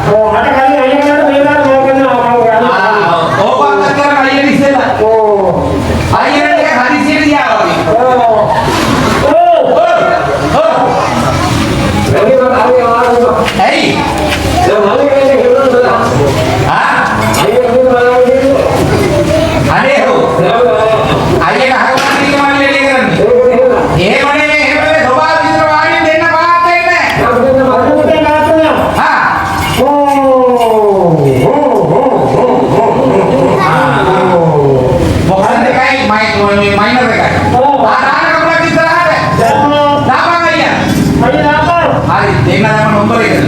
Oh, ada kali ayah kan memang mau kenal mau kan. Oh, apa sekarang ayah di sana? Oh. Ayah ni kan hadis ini dia. Oh. Lagi tak ayah orang. Hey. Dah mana kena kenal dah. Ah? Ayah ni mana ni? Ada tu. Ayah dah hawa ni ke mana dia kan? Eh mana ni? Mana sobat kita wani dena baat ni? Yang kita mahu kita baatnya. Ha? Bukan dekai minor dekai. Ada kamu lagi terhad. Nama ayah. Ayah apa? Hari dena nama nombor itu.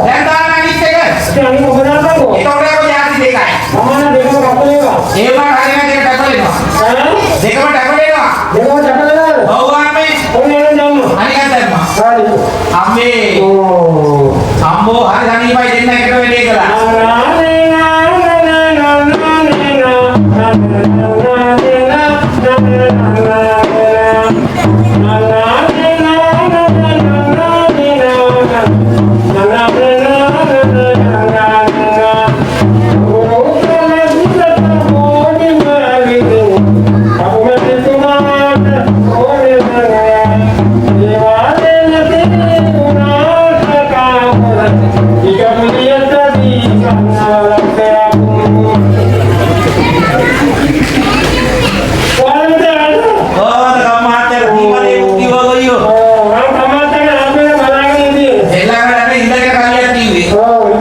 Dan tanah ni cekar. Yang ini mau kenal kamu? Itu orang yang jadi dekai. Mana देखो कपड़े का? Eh mana hari ni dia dapat ni? हाँ? Dekau dapat ni? देखो कपड़े का? Bawaan ni. कौन है जाऊँ? Ani kan terma. सारी. Ambe. Oh. Ambo hari hari bayi dena kita ni kala. Jika melihat tadi karena Oh, kamater di mana di bawah yo. Elang ada indah ke kalian TV. Awo,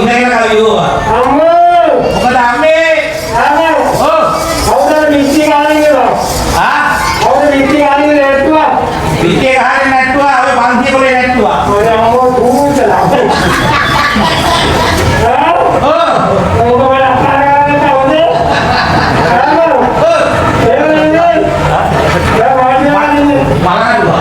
indah ke kalian yo. Bukan ame. Oh, ah? Bikin hari netua, apa bangki boleh netua. Malah dua.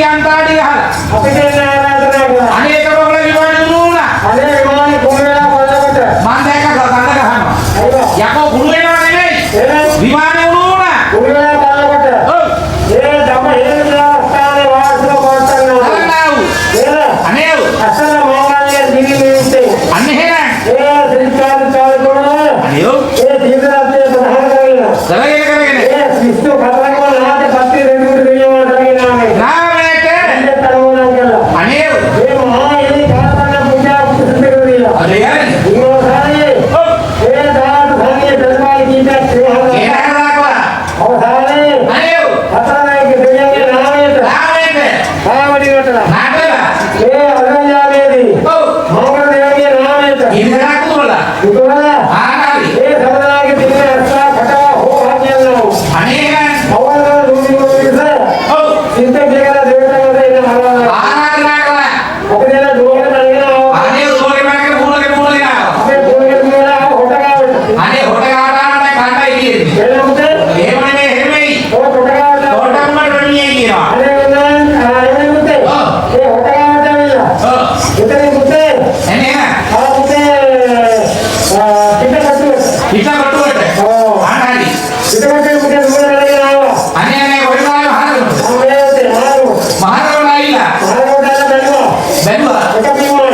අන්ති අන්තාඩි ගහලා. අපිට එන්න ආරාධනා කළා. අනේ ඒක ඔයගොල්ලෝ විමානේ දුන්නා. අනේ විමානේ කුණු වෙලා බලනකොට මං දැක්ක ගඳ ගහනවා. අයියෝ යකෝ කුණු වෙනව නෙමෙයි. විමානේ උණුනා. කුණු වෙලා බලනකොට ඔව්. ඒ තම හේතුලා ස්ථානේ වාසන කොටනවා. අනේ අසල මොහොතේ දිවිමිත්තේ අනේ එහෙනම් ඒ සිතාද චාල කරනවා. අනේ ඒ දීර්ඝාතේ ප්‍රධාන කරගෙන කරගෙන ඒ විශ්ව කතරගම නාට පස්සේ රෙඩියට දෙනවා කරගෙන ආවේ. නාමයට අනේ ඒ මහා ඒ කාර්යන පුජා සිද්ධ කරලා. අනේ යන්නේ ඉමෝසානේ ඒ දාන භාගයේ දර්ශනය කීපයක් ඒ හරදාකවා අවසානයේ අනේ අතරනායක දෙවියන්ගේ නාමයට ආවඩියට නාටලා ඒ අරණ්‍යාවේදී ඔව් මොකද දෙවියන්ගේ නාමයට ඉඳලා කුරලා උතුමලා ආනාලි ඒ සමනායක දෙවියන් අස්සා කටවා හෝ හදියල්ලෝ අනේ අවල් දුන්නේ කොහේද ඔව් සිත කියලා දෙවියන්ගේ ඉන්න මරනවා ආනාලි අපේ දෙන දුවගෙන නගිනවා අනේ උඩේ මගේ මූලේ අපේ දුවගෙන ගිහලා හොටගාවට අනේ හොට ගාඩානට කණ්ඩායි කියන්නේ එළමුද එහෙම නෙමෙයි එහෙමයි ඔය හොටගාවට හොටම්මට වෙන්නේ කියනවා අනේ එළමුද ඒ හොටගාවට ඇවිල්ලා ඔව් එතනින් පුතේ එන්නේ ආ පුතේ පිටකොටුවට ඔව් ආනාලි පිටකොටුවේ පුතේ දුවගෙන නගිනවා ආවා අනේ කොහෙන්ද මහරගම අමේතේ මාරු මහරගම ආයිලා මාරුවටලා බැලුවා බැලුවා එක බීමයි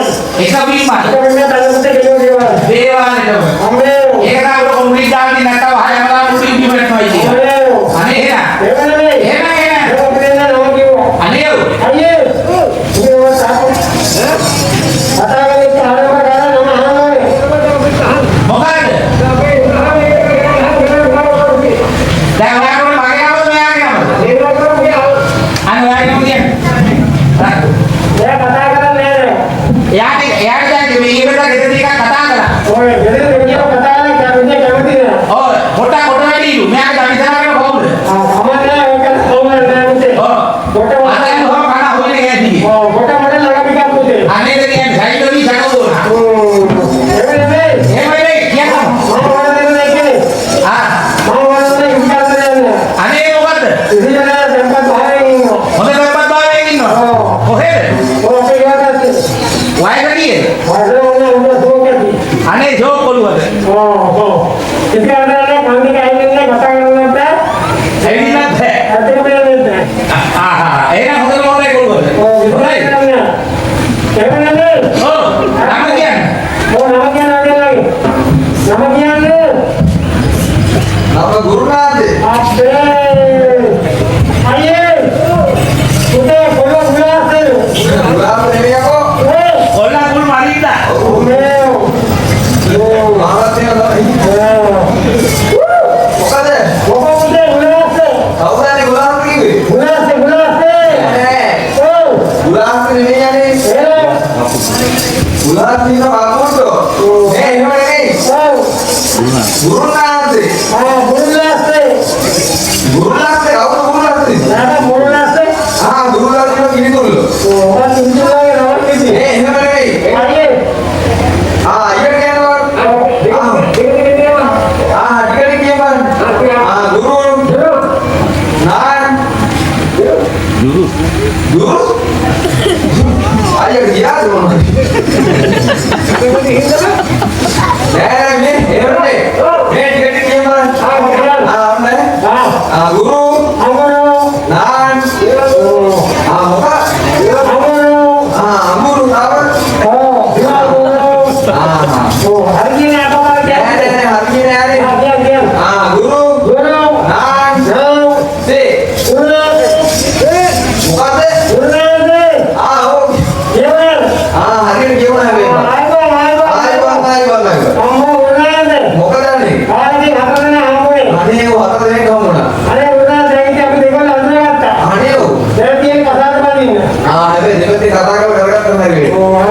එක බීමයි එක බීමේ බලමුතේ කිලෝ දේවා දේවාලේටම අමේ ඒක තමයි කොම්ප්ලීට් දාන්නේ නැත්නම් හයමලා මුලින් කිව්වෙත් නයි කියන්නේ අනේ එහෙනම් එහෙම නෙමෙයි එහෙම එහෙනම් ඒක අපේ නම කිව්වා අනේ අයියේ මේ තාප අතාගලේ ආරම්භ කරලා නම අහන්නේ මොකද දැන් ඔයාලට මගේ නම මෙයාගේ නම ඒක තමයි අනේ ඔයාගේ නම කියන්නේ එයා කතා කරන්නේ නැහැ එයාට දැන් මේ ඉවරට ගෙදර ටිකක් කතා කරා ඔය ගෙදර දෙවියෝ කතා කරන්නේ කැමති නෑ ඔය කොට වැඩිලු මෙයාගේ දවිසාරගෙන කොහොමද අමනේ ඒක කොහොමද නෑමුතේ ඔව් කොට අනේ කොහොම කන හොයන්නේ කියන්නේ ඔව් කොට මඩ ළඟ පුතේ අනේ කියන්නේ සයිඩෝනි සකෝනා එහෙම නෙමෙයි එහෙම නෙවෙයි කියනවා මම වරදන්නේ කියන්නේ ආ මම වරදන්නේ ඉස්කාරට යන්නේ අනේ මොකද ඉතින් දැන්පත් භාවයෙන් ඉන්නවා හොඳ දෙපත් භාවයෙන් ඉන්නවා ඔව් කොහෙද ඔය අපේ යාගත්තේ වයසකීයේ වරදන්නේ උඹ සෝකති අනේ ජෝක් කොළුවද ඔව් ඉතින් අරනේ කන්දික ඇවිල්ලා කතා කරනකොට ඇවිල්ලත් බෑ අතේ මෙන්නේ ආහා එහෙනම් හොඳ මොලේ කොළුවද ඔව් හොඳයි එහෙම නෙමෙයි ඔව් නම කියන්නේ ඔව් නම කියන්නේ නම කියන්නේ නම ගුරුනාථේ අපේ අයියේ පුතේ කොළොන් ගලාසේ ගුරුනාථ නෙමෙයිකෝ කොල්ලා කුල් මරින්දා මේ මහරත්නය මොකද මොකද ගලාසේ කවුරුනේ ගුරුනාථ කිව්වේ ගලාසේ ඔව් ගුරුනාථ නෙමෙයි යන්නේ ගුරුනාථ නිකන් ආපුවෝ ඒ එහෙම නෙමෙයි ඔව් ගුරුනාථේ ගලාසේ ගුරුනාථේ කවුරු ගුරුනාථේ නම ගලාසේ ගුරුනාථ කියන කිරිතුල්ලෝ ඔව් ඉන්දියාවේ නම කිසි ඒ එහෙම නෙමෙයි අයියේ අයියට කියනවා ටිකට කියපන් ගුරු නාන් ගුරු අයියට ගියාද මොනවද නෑ මේ එහෙමනේ මේ ටිකට කියපන් අනේ ගුරු නාන් මොකක් අමුරු තාව හරියනේ අපා නෑ හරියනේ හරි ගුරු නාන් සේ මොකද ඔව් හරියට කියවන හැබැයි මොකදන්නේ අනේ ඔය හතර දෙනෙක් හම්බුණා අනේ ඔව් හැබැයි දෙපැත්තේ කතා කරලා කරගත්ත හැරෙන්නේ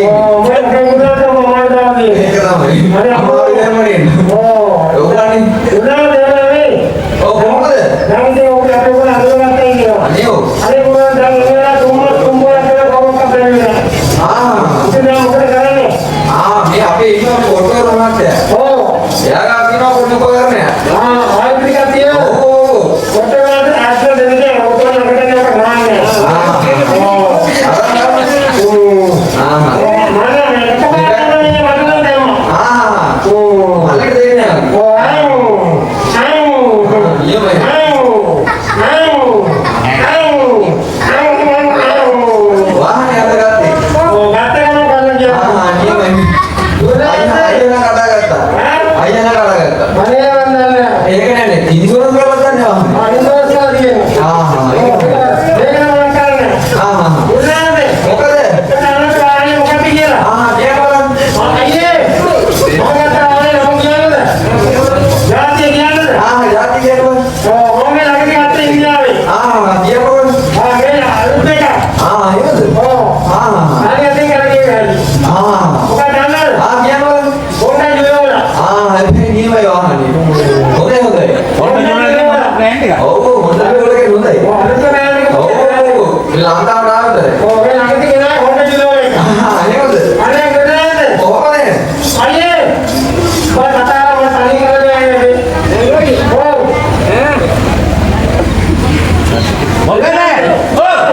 Oh, එක. ඔව් හොඳට වලක හොඳයි. ඔව් අනිත් නෑනේ. ඔව් ලංකාවට ආවද? ඔව් මේ ළඟදී ගෙනා හොන්න කිලෝ එක. එහෙමද? අනේ ගොඩනෑනේ. කොහොමද? අයියේ. මම කතාව මම තනි කරලා යන්නේ. ඔව්. මොකද? ඔව්.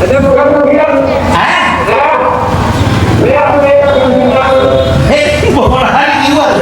අද මොකක්ද කියන්නේ? ඈ? මේ අපේ ඒ මොකක්ද කිව්වද?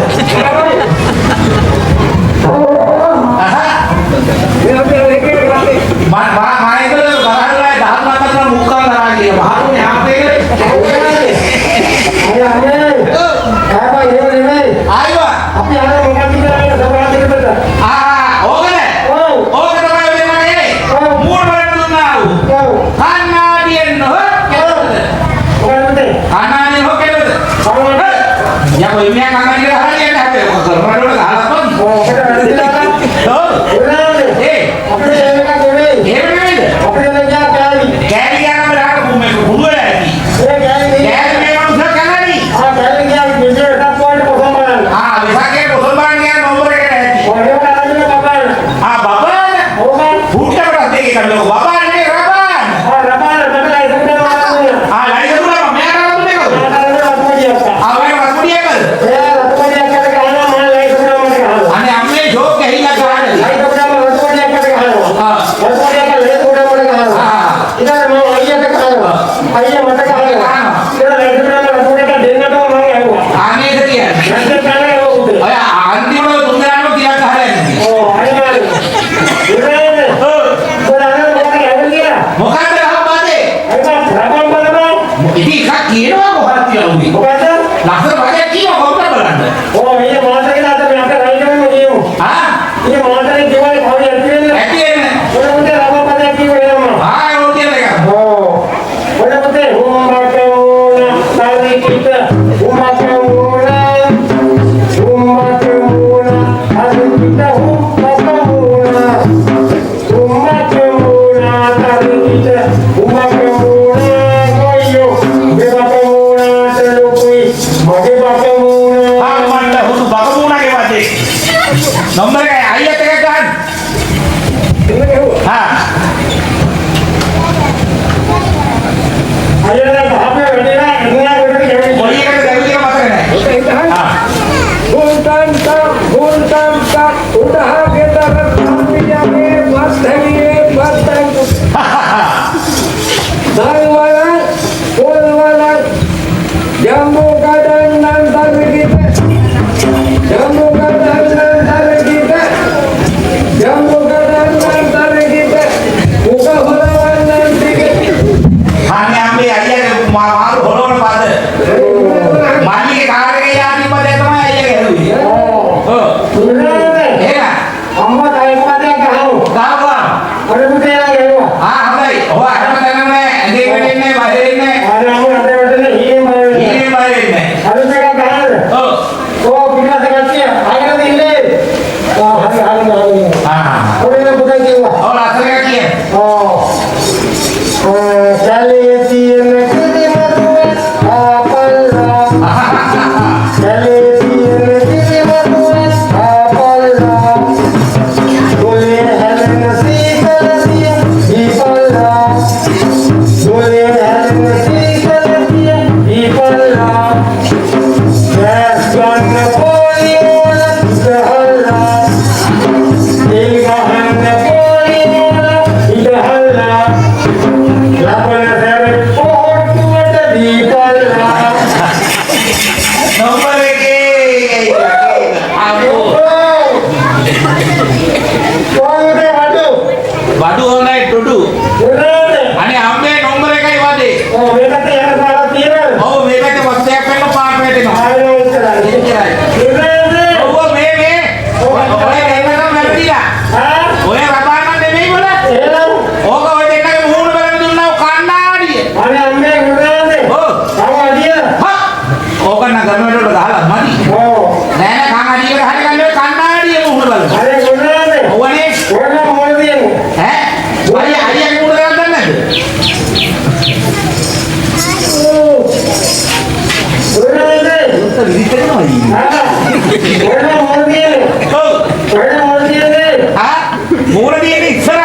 මූණ තියෙන ඉස්සරහ.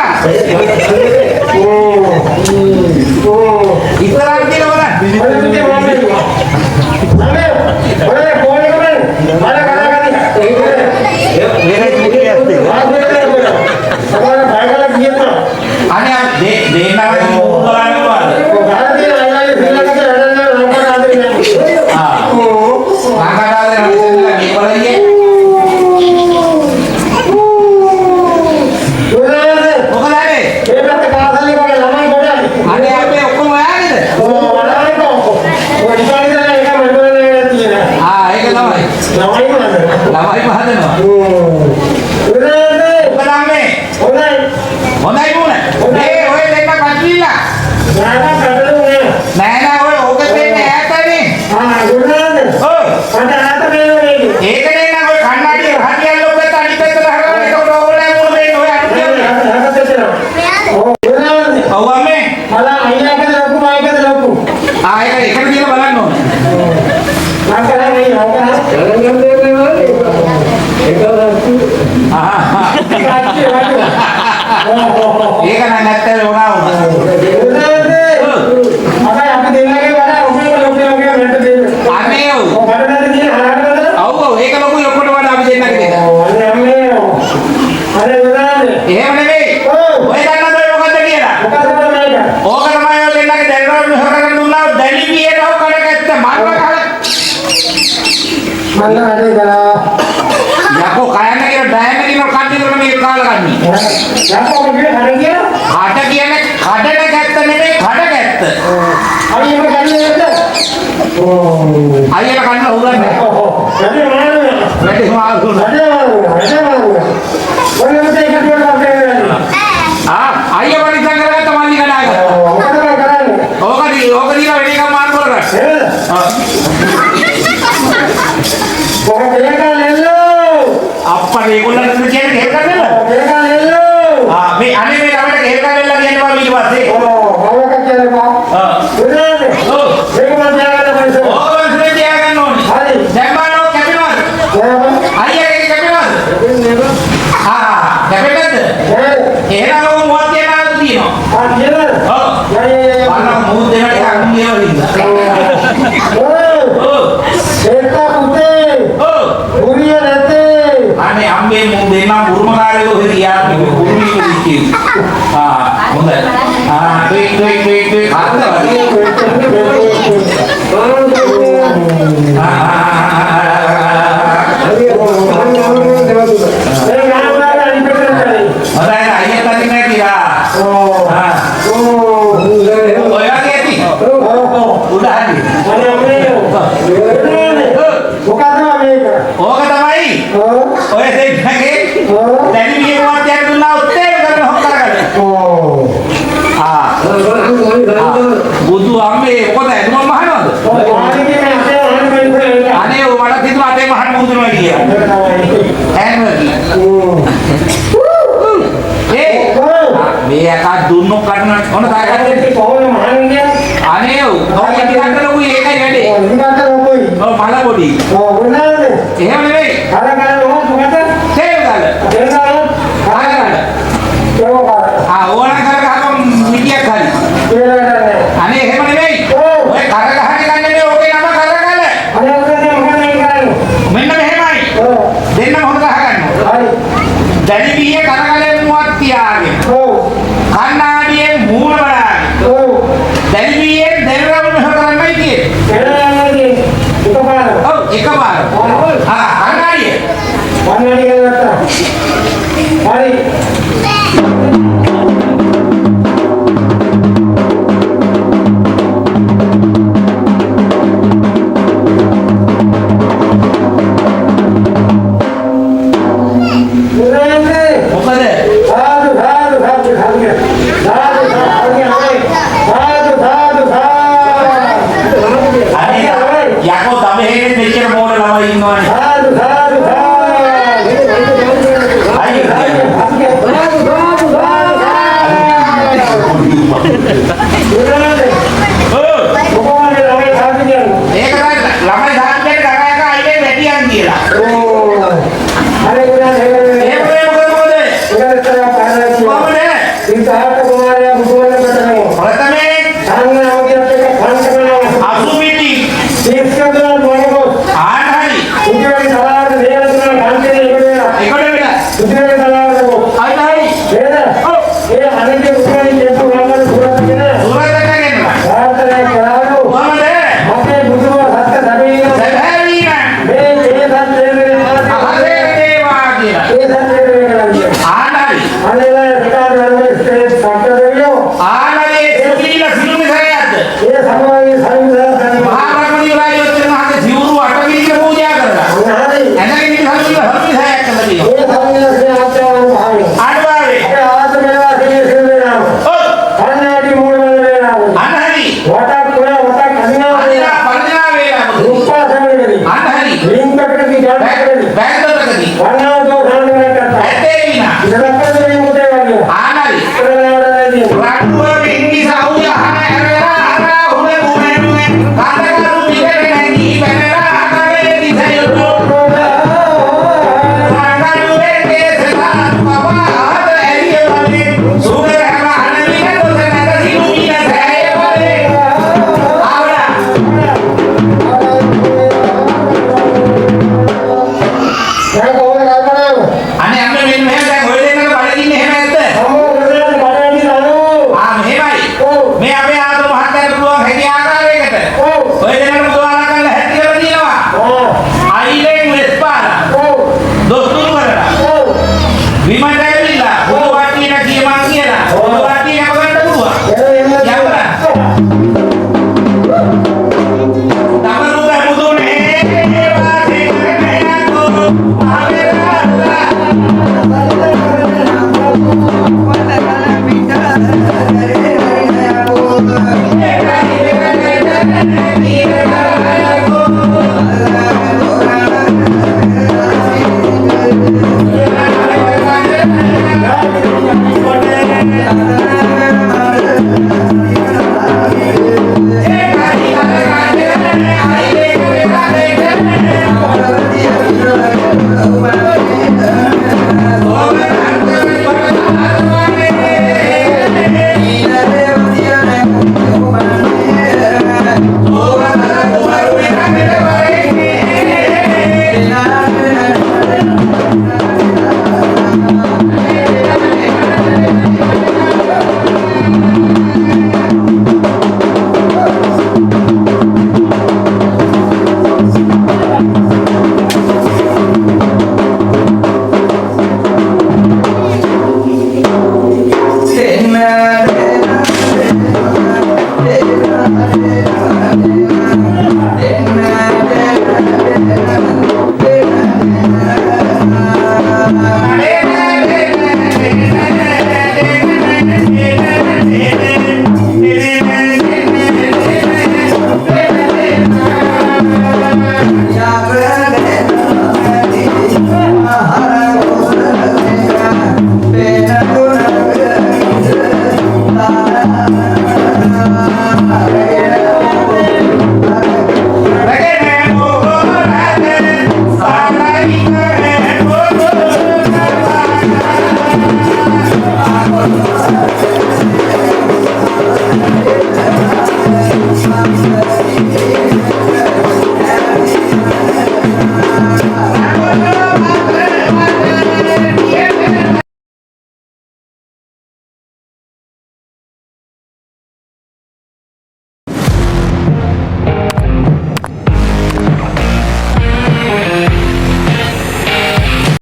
ඉස්සරහ කියලා බලන්න. අනේ දෙන්නා මූණ බලන්නවාද? අයියලා කන්න උගන්නේ. වැඩි මාළු. අයියා වලින් සංගරගත්ත මල්ලි කඩාගත්තා. ඕක දීලා වැඩි එකක් මාරු කරගන්න. අප්පා මේගොල්ලන්ට කියන්නේ ගෙල් ගන්නද? මේ අනේ මේ ළමයට ගෙල් ගන්නලා කියනවා ඊට පස්සේ. ආනරි ආනරි සුලීල සිළුමි සරයද්ද මහා බ්‍රහ්මදී රාජ්‍යෝත්තර මහගේ සිවුරු අටවිලික පූජා කරලා එනගෙන ඉන්න සතුල හරුමි සරයක් කරලා ආඩවාවේ අනහරි අදිනා පරිණා වේලා අනහරි බෑග්ගතකදී ඇත්තේ විනා ආනරි රාටුව වෙන්නි සෞය අහන ඇරලා ආරා හුන මුමෙනුනේ කාටකරු පිටේ නැගී බැනලා ආකාරයේ දිසයොතු කාටරුවේ තේසලා පවාද ඇරිය වලේ සුගර හන වින දොස නැග සිළුමින සෑය වලේ ආවලා අනේ අම්ම මෙන්න මෙහෙම දැන් ඔය දෙන්නක බඩගින්නේ එහෙම නැද්ද? මෙහෙමයි. මේ අපේ ආතර මහත්තයාට පුළුවන් හැකි ආකාරයකට. ඔය දෙන්නට මුදවාලා කරලා හැටි කරලා දිනවා. අයිලෙන් වෙස්පාලා. දොස්තුරු කරලා. විමට